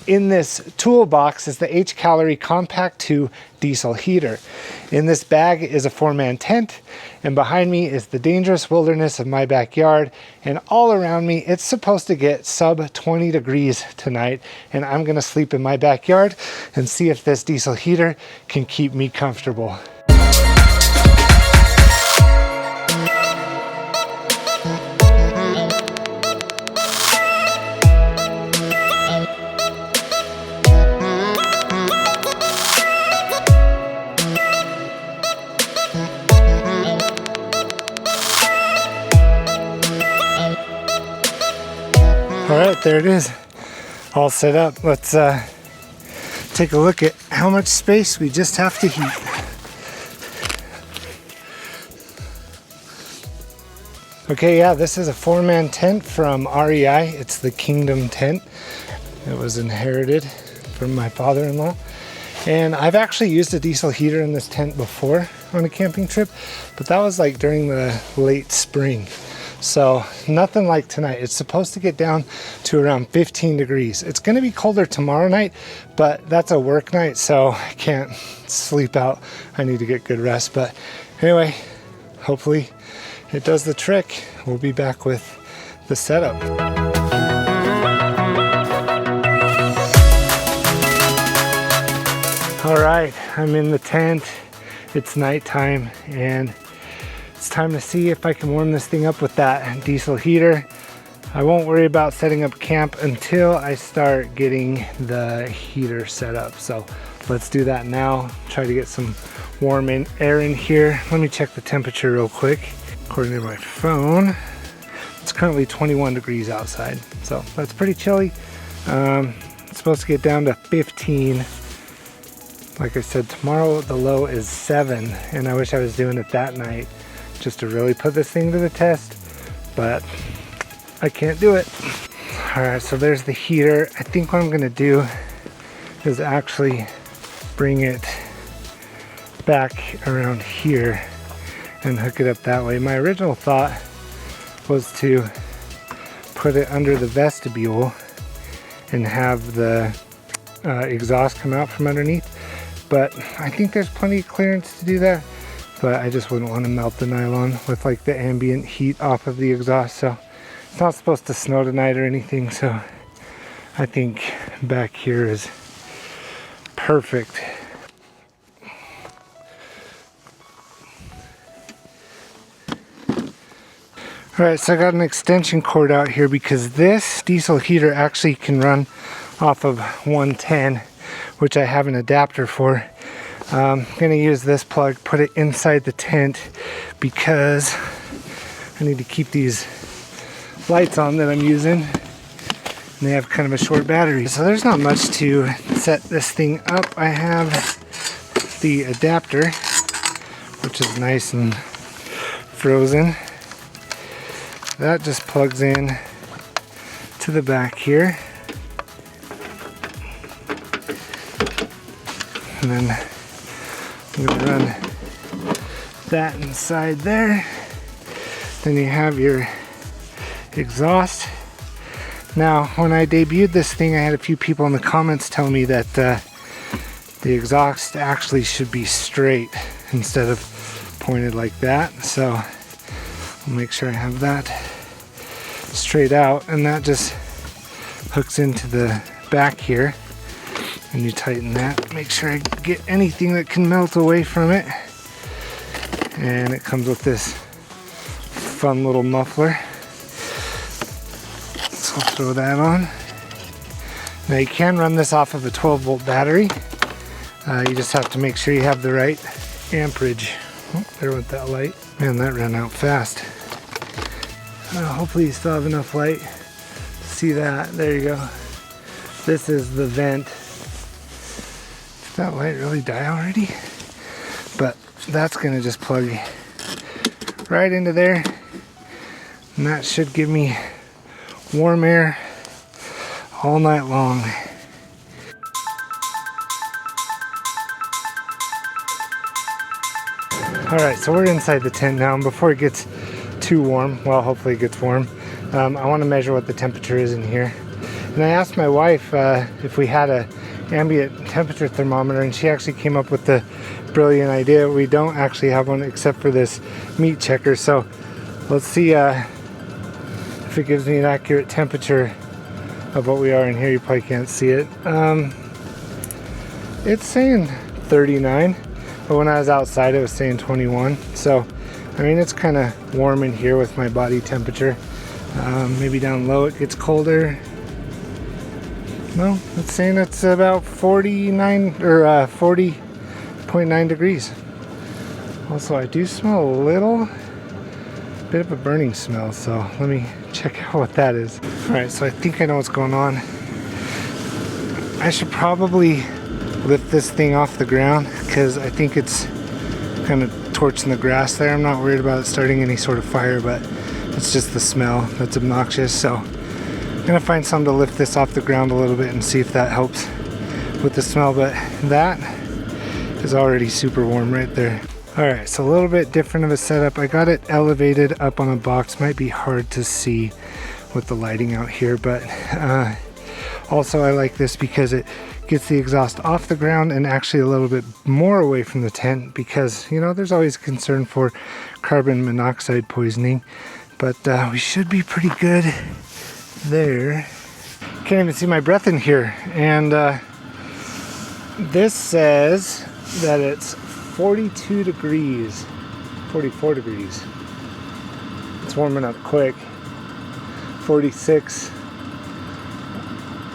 in this toolbox is the H Calorie Compact 2 diesel heater. In this bag is a 4-man tent, and behind me is the dangerous wilderness of my backyard, and all around me it's supposed to get sub 20 degrees tonight, and I'm gonna sleep in my backyard and see if this diesel heater can keep me comfortable. All right, there it is, all set up. Let's take a look at how much space we just have to heat. Okay, yeah, this is a 4-man tent from REI. It's the Kingdom tent. It was inherited from my father-in-law. And I've actually used a diesel heater in this tent before on a camping trip, but that was like during the late spring. So nothing like tonight. It's supposed to get down to around 15 degrees. It's going to be colder tomorrow night, but that's a work night, so I can't sleep out. I need to get good rest. But anyway, hopefully it does the trick. We'll be back with the setup. All right, I'm in the tent. It's nighttime, and it's time to see if I can warm this thing up with that diesel heater. I won't worry about setting up camp until I start getting the heater set up. So let's do that now. Try to get some warm air in here. Let me check the temperature real quick. According to my phone, it's currently 21 degrees outside. So that's pretty chilly. It's supposed to get down to 15. Like I said, tomorrow the low is 7, and I wish I was doing it that night just to really put this thing to the test, but I can't do it. All right, so there's the heater. I think what I'm gonna do is actually bring it back around here and hook it up that way. My original thought was to put it under the vestibule and have the exhaust come out from underneath, but I think there's plenty of clearance to do that. But I just wouldn't want to melt the nylon with like the ambient heat off of the exhaust. So it's not supposed to snow tonight or anything, so I think back here is perfect. All right, so I got an extension cord out here because this diesel heater actually can run off of 110, which I have an adapter for. I'm gonna use this plug, put it inside the tent because I need to keep these lights on that I'm using, and they have kind of a short battery. So there's not much to set this thing up. I have the adapter, which is nice and frozen. That just plugs in to the back here. And then I'm going to run that inside there. Then you have your exhaust. Now, when I debuted this thing, I had a few people in the comments tell me that the exhaust actually should be straight instead of pointed like that. So I'll make sure I have that straight out, and that just hooks into the back here. And you tighten that, make sure I get anything that can melt away from it. And it comes with this fun little muffler. So I'll throw that on. Now you can run this off of a 12-volt battery. You just have to make sure you have the right amperage. Oh, there went that light. Man, that ran out fast. Hopefully you still have enough light to see that. There you go. This is the vent. Did that light really die already? But that's gonna just plug right into there, and that should give me warm air all night long. Alright, so we're inside the tent now, and before it gets too warm, well, hopefully it gets warm, I want to measure what the temperature is in here. And I asked my wife if we had a ambient temperature thermometer, and she actually came up with the brilliant idea. We don't actually have one except for this meat checker. So let's see if it gives me an accurate temperature of what we are in here. You probably can't see it. It's saying 39, but when I was outside it was saying 21. So I mean, it's kind of warm in here with my body temperature. Maybe down low it gets colder. No, it's saying it's about 49 or 40.9 degrees. Also, I do smell a little bit of a burning smell, so let me check out what that is. Alright, so I think I know what's going on. I should probably lift this thing off the ground because I think it's kind of torching the grass there. I'm not worried about it starting any sort of fire, but it's just the smell that's obnoxious. So I'm gonna find something to lift this off the ground a little bit and see if that helps with the smell, but that is already super warm right there. Alright, so a little bit different of a setup. I got it elevated up on a box. Might be hard to see with the lighting out here, but also I like this because it gets the exhaust off the ground and actually a little bit more away from the tent, because you know there's always concern for carbon monoxide poisoning, but we should be pretty good there. Can't even see my breath in here, and this says that it's 42 degrees, 44 degrees. It's warming up quick. 46.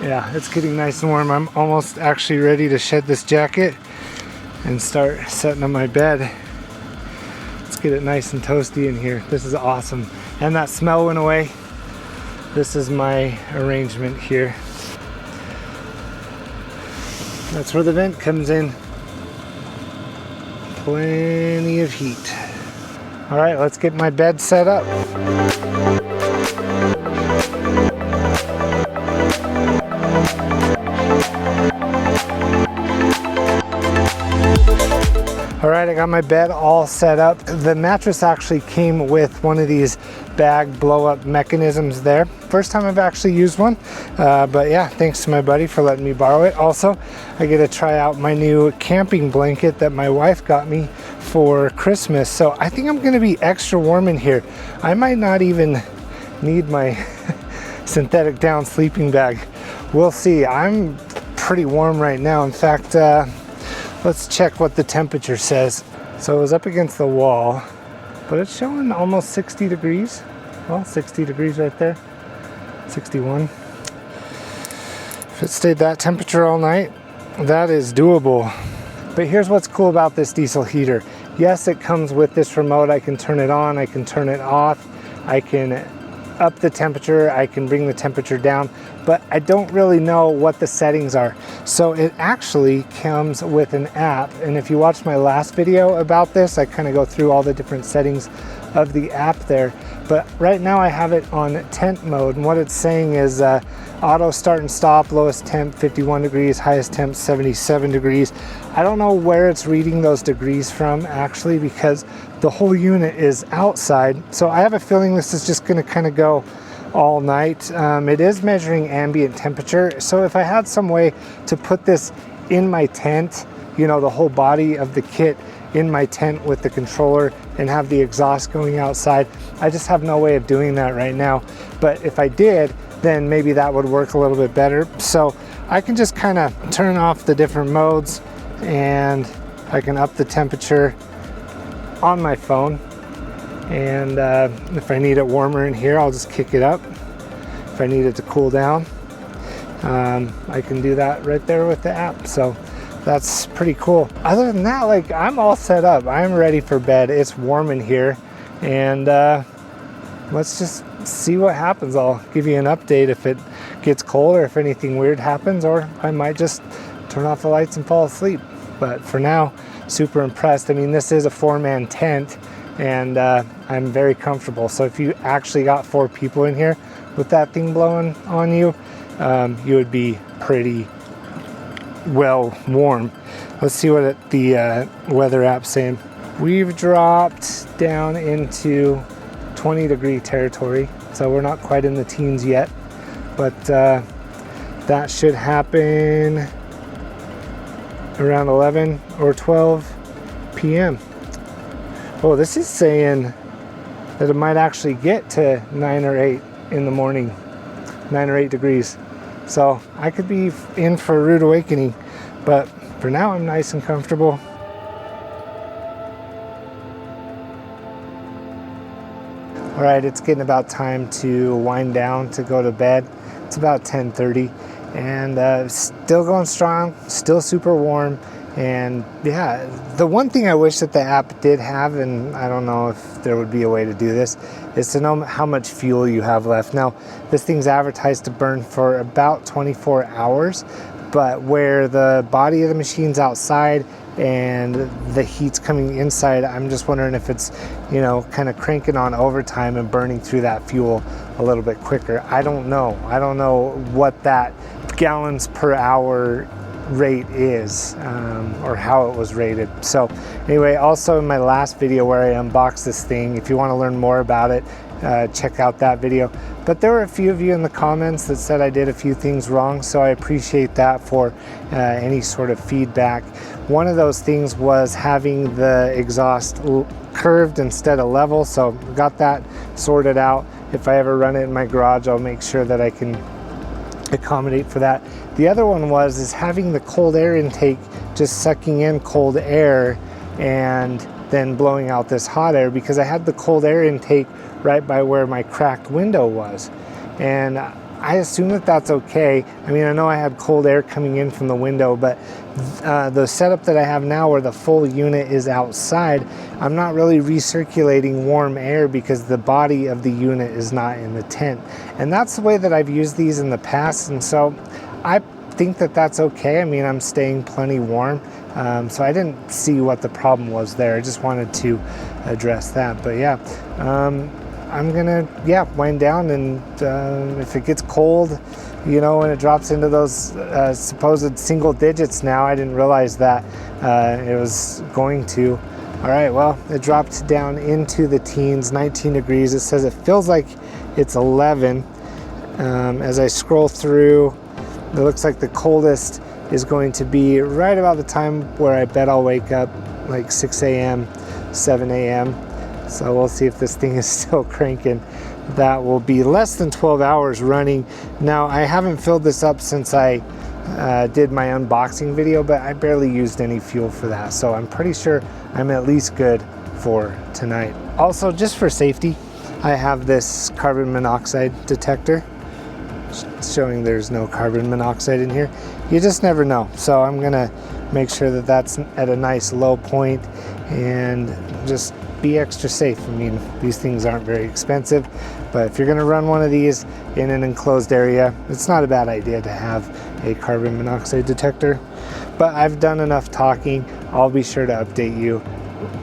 Yeah, it's getting nice and warm. I'm almost actually ready to shed this jacket and start setting up my bed. Let's get it nice and toasty in here. This is awesome. And that smell went away. This is my arrangement here. That's where the vent comes in. Plenty of heat. All right, let's get my bed set up. Alright, I got my bed all set up. The mattress actually came with one of these bag blow up mechanisms there. First time I've actually used one, but yeah, thanks to my buddy for letting me borrow it. Also, I get to try out my new camping blanket that my wife got me for Christmas. So I think I'm gonna be extra warm in here. I might not even need my synthetic down sleeping bag. We'll see. I'm pretty warm right now. In fact, let's check what the temperature says. So it was up against the wall, but it's showing almost 60 degrees. Well, 60 degrees right there. 61. If it stayed that temperature all night, that is doable. But here's what's cool about this diesel heater. Yes, it comes with this remote. I can turn it on, I can turn it off, I can up the temperature, I can bring the temperature down, but I don't really know what the settings are. So it actually comes with an app, and if you watched my last video about this, I kind of go through all the different settings of the app there. But right now I have it on tent mode, and what it's saying is auto start and stop, lowest temp 51 degrees, highest temp 77 degrees. I don't know where it's reading those degrees from actually, because the whole unit is outside. So I have a feeling this is just gonna kind of go all night. It is measuring ambient temperature. So if I had some way to put this in my tent, you know, the whole body of the kit in my tent with the controller and have the exhaust going outside, I just have no way of doing that right now. But if I did, then maybe that would work a little bit better. So I can just kind of turn off the different modes, and I can up the temperature on my phone. And if I need it warmer in here, I'll just kick it up. If I need it to cool down, I can do that right there with the app. So that's pretty cool. Other than that, like, I'm all set up. I'm ready for bed. It's warm in here, and let's just see what happens. I'll give you an update if it gets cold or if anything weird happens, or I might just turn off the lights and fall asleep. But for now, super impressed. I mean, this is a 4-man tent, and I'm very comfortable. So if you actually got 4 people in here with that thing blowing on you, you would be pretty well warm. Let's see what the weather app's saying. We've dropped down into 20 degree territory, so we're not quite in the teens yet, but That should happen around 11 or 12 p.m. Oh, this is saying that it might actually get to 9 or 8 in the morning, 9 or 8 degrees. So I could be in for a rude awakening, but for now I'm nice and comfortable. All right, it's getting about time to wind down to go to bed. It's about 10:30 and still going strong, still super warm. And yeah, the one thing I wish that the app did have, and I don't know if there would be a way to do this, is to know how much fuel you have left. Now, this thing's advertised to burn for about 24 hours, but where the body of the machine's outside and the heat's coming inside, I'm just wondering if it's, you know, kind of cranking on overtime and burning through that fuel a little bit quicker. I don't know what that gallons per hour rate is, or how it was rated. So anyway, also in my last video where I unboxed this thing, if you want to learn more about it, check out that video. But there were a few of you in the comments that said I did a few things wrong, so I appreciate that for any sort of feedback. One of those things was having the exhaust curved instead of level, so got that sorted out. If I ever run it in my garage, I'll make sure that I can accommodate for that. The other one is having the cold air intake just sucking in cold air and then blowing out this hot air, because I had the cold air intake right by where my cracked window was, and I assume that that's okay. I mean, I know I had cold air coming in from the window, but the setup that I have now where the full unit is outside, I'm not really recirculating warm air because the body of the unit is not in the tent. And that's the way that I've used these in the past, and so I think that that's okay. I mean, I'm staying plenty warm, so I didn't see what the problem was there. I just wanted to address that. But yeah, I'm gonna wind down, and if it gets cold, you know, and it drops into those supposed single digits now, I didn't realize that it was going to. All right, well, it dropped down into the teens, 19 degrees. It says it feels like it's 11. As I scroll through, it looks like the coldest is going to be right about the time where I bet I'll wake up, like 6 a.m., 7 a.m. So we'll see if this thing is still cranking. That will be less than 12 hours running. Now, I haven't filled this up since I did my unboxing video, but I barely used any fuel for that. So I'm pretty sure I'm at least good for tonight. Also, just for safety, I have this carbon monoxide detector showing there's no carbon monoxide in here. You just never know. So I'm gonna make sure that that's at a nice low point and just be extra safe. I mean, these things aren't very expensive, but if you're gonna run one of these in an enclosed area, it's not a bad idea to have a carbon monoxide detector. But I've done enough talking. I'll be sure to update you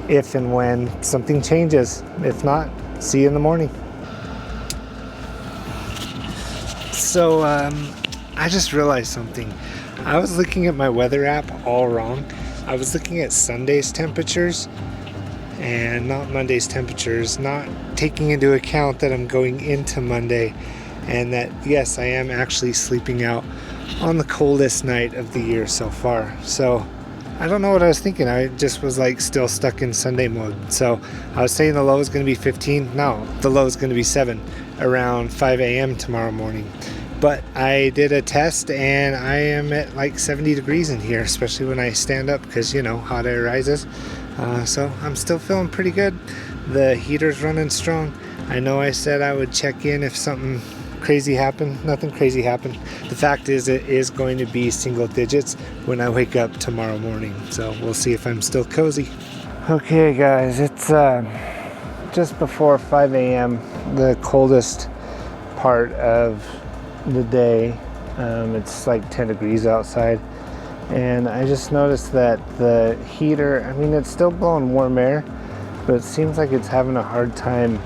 if and when something changes. If not, see you in the morning. So I just realized something. I was looking at my weather app all wrong. I was looking at Sunday's temperatures and not Monday's temperatures, not taking into account that I'm going into Monday and that, yes, I am actually sleeping out on the coldest night of the year so far. So I don't know what I was thinking. I just was like still stuck in Sunday mode. So I was saying the low is going to be 15. No, the low is going to be 7 around 5 a.m. tomorrow morning. But I did a test and I am at like 70 degrees in here, especially when I stand up because, you know, hot air rises. So I'm still feeling pretty good. The heater's running strong. I know I said I would check in if something crazy happened. Nothing crazy happened. The fact is, it is going to be single digits when I wake up tomorrow morning. So we'll see if I'm still cozy. Okay guys, it's just before 5 a.m., the coldest part of the day. It's like 10 degrees outside. And I just noticed that the heater, I mean, it's still blowing warm air, but it seems like it's having a hard time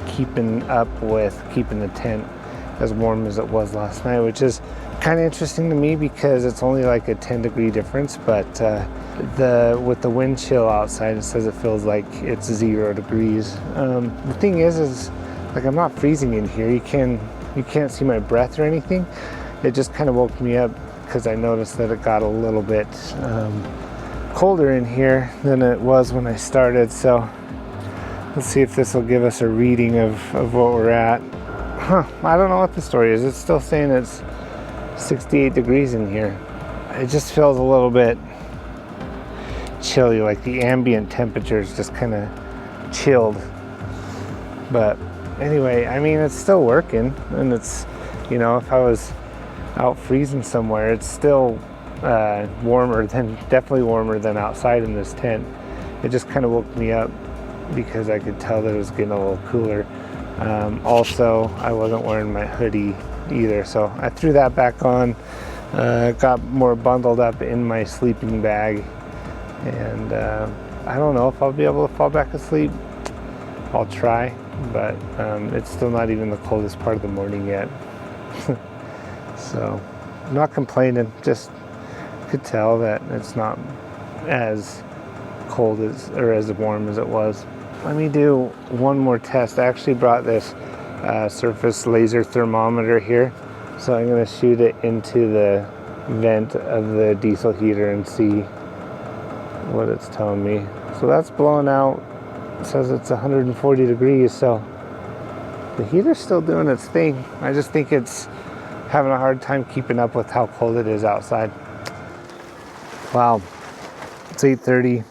keeping up with keeping the tent as warm as it was last night, which is kind of interesting to me because it's only like a 10 degree difference, but with the wind chill outside, it says it feels like it's 0 degrees. The thing is like I'm not freezing in here. You can't see my breath or anything. it just kind of woke me up because I noticed that it got a little bit colder in here than it was when I started. So let's see if this will give us a reading of what we're at. I don't know what the story is. It's still saying it's 68 degrees in here. It just feels a little bit chilly, like the ambient temperature is just kind of chilled. But anyway, I mean, it's still working, and it's, you know, if I was out freezing somewhere, it's still definitely warmer than outside in this tent. It just kind of woke me up because I could tell that it was getting a little cooler. Also, I wasn't wearing my hoodie either, so I threw that back on, got more bundled up in my sleeping bag, and I don't know if I'll be able to fall back asleep. I'll try, but it's still not even the coldest part of the morning yet. So I'm not complaining, just could tell that it's not as cold as, or as warm as it was. Let me do one more test. I actually brought this surface laser thermometer here, so I'm going to shoot it into the vent of the diesel heater and see what it's telling me. So that's blowing out. It says it's 140 degrees, so the heater's still doing its thing. I just think it's having a hard time keeping up with how cold it is outside. Wow, it's 8:30,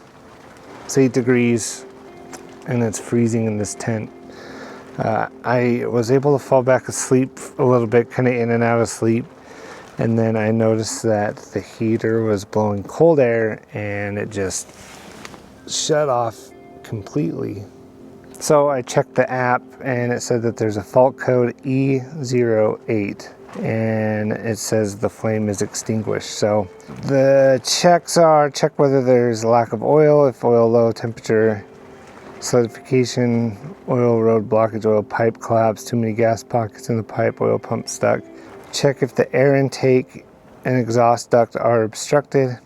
it's 8 degrees, and it's freezing in this tent. I was able to fall back asleep a little bit, kind of in and out of sleep, and then I noticed that the heater was blowing cold air and it just shut off completely. So I checked the app and it said that there's a fault code E08 and it says the flame is extinguished. So the checks are check whether there's a lack of oil, if oil low, temperature, solidification, oil road blockage, oil pipe collapse, too many gas pockets in the pipe, oil pump stuck. Check if the air intake and exhaust duct are obstructed,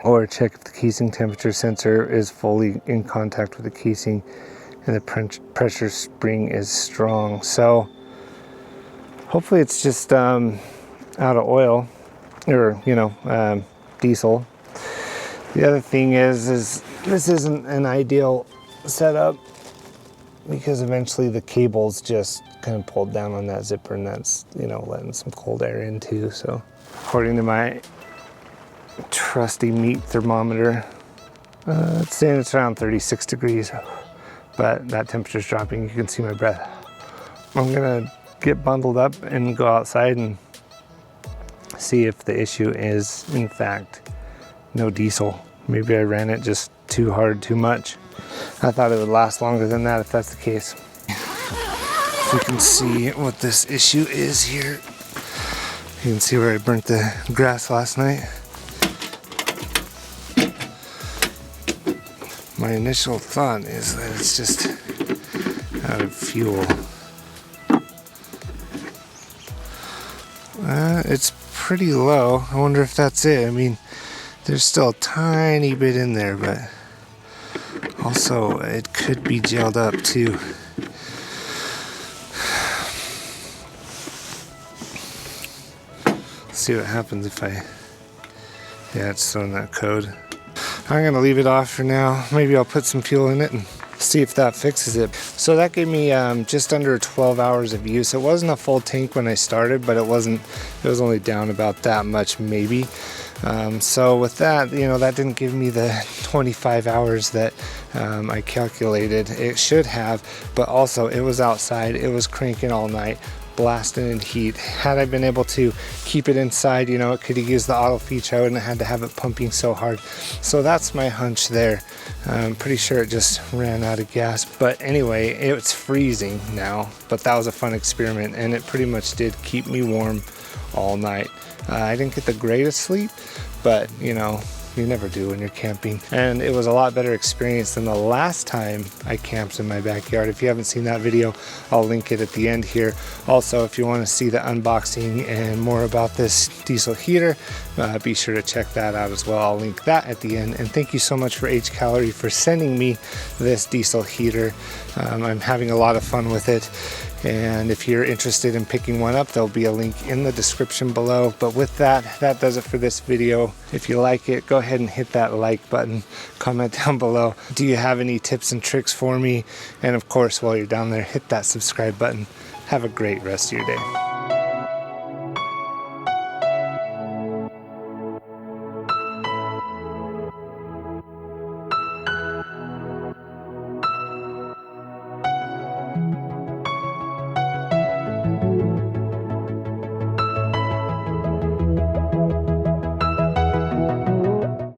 or check if the casing temperature sensor is fully in contact with the casing and the pressure spring is strong. So hopefully it's just out of oil, or diesel. The other thing is this isn't an ideal setup because eventually the cables just kind of pulled down on that zipper, and that's letting some cold air in too. So according to my trusty meat thermometer, it's saying it's around 36 degrees, but that temperature's dropping. You can see my breath. I'm gonna get bundled up and go outside and see if the issue is in fact no diesel. Maybe I ran it just too hard, too much. I thought it would last longer than that if that's the case. If we can see what this issue is here. You can see where I burnt the grass last night. My initial thought is that it's just out of fuel. It's pretty low. I wonder if that's it. I mean, there's still a tiny bit in there, but also it could be gelled up too. Let's see what happens if it's throwing that code. I'm gonna leave it off for now. Maybe I'll put some fuel in it and see if that fixes it. So that gave me just under 12 hours of use. It wasn't a full tank when I started, but it was only down about that much maybe. So with that, that didn't give me the 25 hours that I calculated it should have, but also it was outside, it was cranking all night, blasting in heat. Had I been able to keep it inside, it could have used the auto feature. I wouldn't have had to have it pumping so hard. So that's my hunch there. I'm pretty sure it just ran out of gas. But anyway, it's freezing now, but that was a fun experiment, and it pretty much did keep me warm all night. I didn't get the greatest sleep, but you never do when you're camping. And it was a lot better experience than the last time I camped in my backyard. If you haven't seen that video, I'll link it at the end here. Also, if you want to see the unboxing and more about this diesel heater, be sure to check that out as well. I'll link that at the end. And thank you so much for H Calorie for sending me this diesel heater. I'm having a lot of fun with it. And if you're interested in picking one up, there'll be a link in the description below. But with that, that does it for this video. If you like it, go ahead and hit that like button, comment down below. Do you have any tips and tricks for me? And of course, while you're down there, hit that subscribe button. Have a great rest of your day.